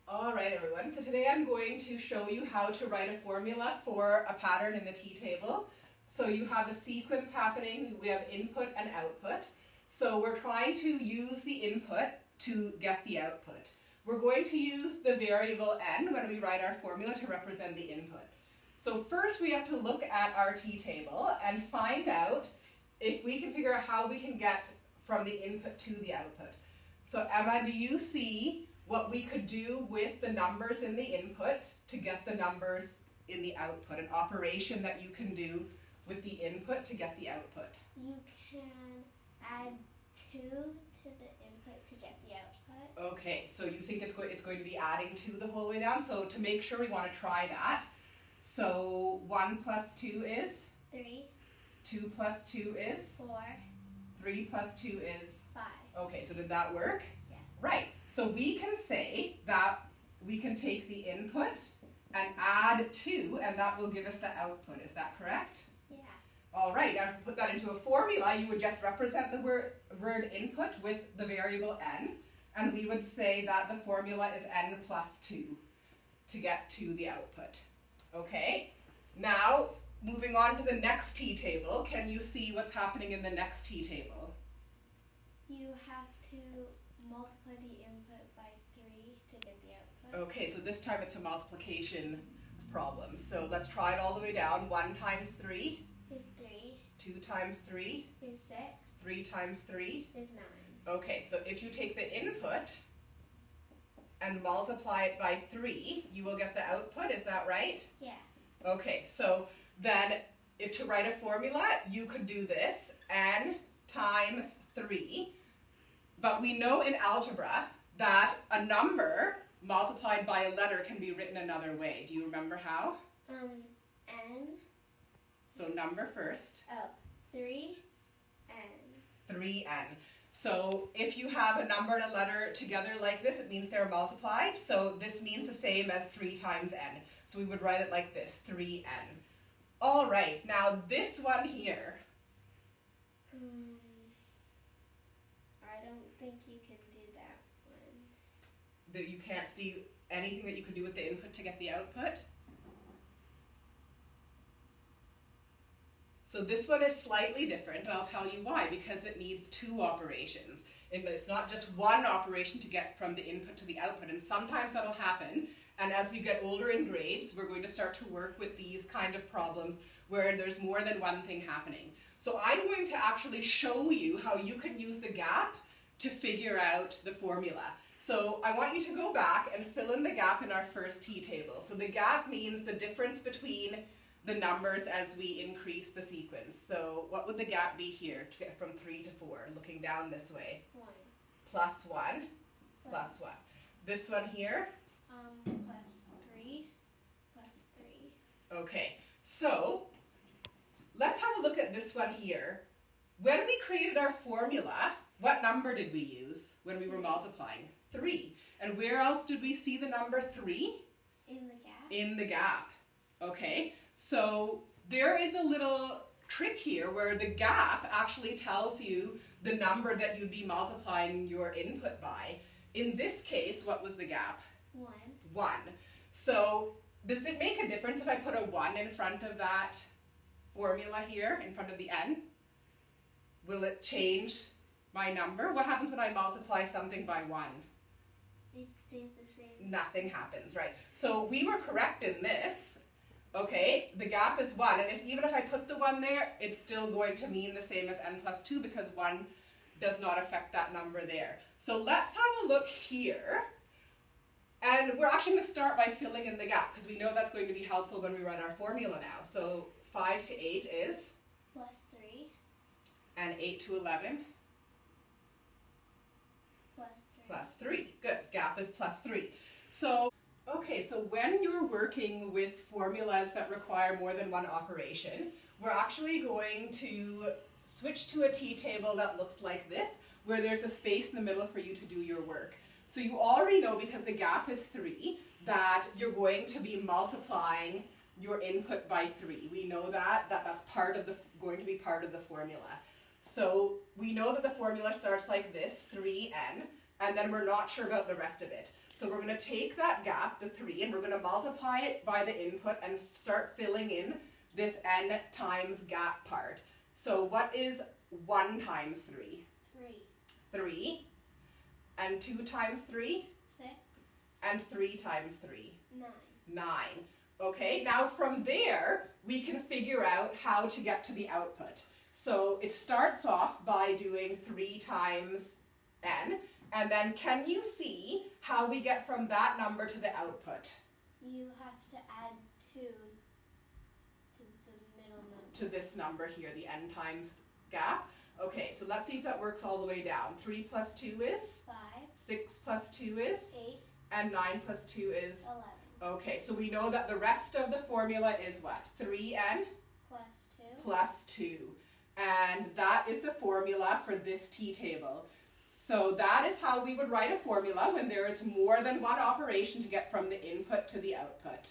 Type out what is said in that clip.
Alright everyone, so today I'm going to show you how to write a formula for a pattern in the t-table. So you have a sequence happening, we have input and output. So we're trying to use the input to get the output. We're going to use the variable n when we write our formula to represent the input. So first we have to look at our t-table and find out if we can figure out how we can get from the input to the output. So Emma, do you see what we could do with the numbers in the input to get the numbers in the output, an operation that you can do with the input to get the output? You can add 2 to the input to get the output. Okay, so you think it's going to be adding 2 the whole way down? So to make sure, we want to try that. So 1 plus 2 is? 3. 2 plus 2 is? 4. 3 plus 2 is? 5. Okay, so did that work? Yeah. Right, so we can say that we can take the input and add 2, and that will give us the output. Is that correct? Yeah. All right, now to put that into a formula, you would just represent the word input with the variable n, and we would say that the formula is n plus 2 to get to the output. Okay, now moving on to the next t-table, can you see what's happening in the next t-table? You have to multiply the input by 3 to get the output. Okay, so this time it's a multiplication problem. So let's try it all the way down. 1 times 3 is 3. 2 times 3 is 6. 3 times 3 is 9. Okay, so if you take the input and multiply it by 3, you will get the output, is that right? Yeah. Okay, so then to write a formula, you could do this, n times 3, but we know in algebra that a number multiplied by a letter can be written another way. Do you remember how? N. So number first. 3 n. 3n. So if you have a number and a letter together like this, it means they're multiplied. So this means the same as 3 times n. So we would write it like this, 3n. All right, now this one here. I don't think you can do that one. That you can't see anything that you could do with the input to get the output? So this one is slightly different, and I'll tell you why, because it needs 2 operations. And it's not just one operation to get from the input to the output, and sometimes that'll happen. And as we get older in grades, we're going to start to work with these kind of problems where there's more than one thing happening. So I'm going to actually show you how you can use the gap to figure out the formula. So I want you to go back and fill in the gap in our first t-table. So the gap means the difference between the numbers as we increase the sequence. So what would the gap be here to get from 3 to 4, looking down this way? 1. Plus 1, plus 1. This one here? Plus 3, plus 3. Okay, so let's have a look at this one here. When we created our formula, what number did we use when we were multiplying? 3. And where else did we see the number 3? In the gap. In the gap. Okay, so there is a little trick here where the gap actually tells you the number that you'd be multiplying your input by. In this case, what was the gap? 1. 1. So does it make a difference if I put a 1 in front of that formula here, in front of the n? Will it change my number? What happens when I multiply something by 1? It stays the same. Nothing happens, right? So we were correct in this. Okay, the gap is 1, and even if I put the 1 there, it's still going to mean the same as n plus 2 because 1 does not affect that number there. So let's have a look here. And we're actually going to start by filling in the gap because we know that's going to be helpful when we run our formula now. So 5 to 8 is? Plus 3. And 8 to 11? Plus 3. Plus 3. Good. Gap is plus 3. So, okay, so when you're working with formulas that require more than one operation, we're actually going to switch to a t-table that looks like this, where there's a space in the middle for you to do your work. So you already know, because the gap is 3, that you're going to be multiplying your input by 3. We know that's going to be part of the formula. So we know that the formula starts like this, 3n, and then we're not sure about the rest of it. So we're going to take that gap, the 3, and we're going to multiply it by the input and start filling in this n times gap part. So what is 1 times 3? 3. 3. And 2 times 3? 6. And 3 times 3? 9. 9. Okay, now from there, we can figure out how to get to the output. So it starts off by doing 3 times n, and then can you see how we get from that number to the output? You have to add 2 to the middle number. To this number here, the n times gap. Okay, so let's see if that works all the way down. 3 plus 2 is? 5. 6 plus 2 is? 8. And 9 plus 2 is? 11. Okay, so we know that the rest of the formula is what? 3n Plus 2. plus 2. And that is the formula for this t-table. So that is how we would write a formula when there is more than one operation to get from the input to the output.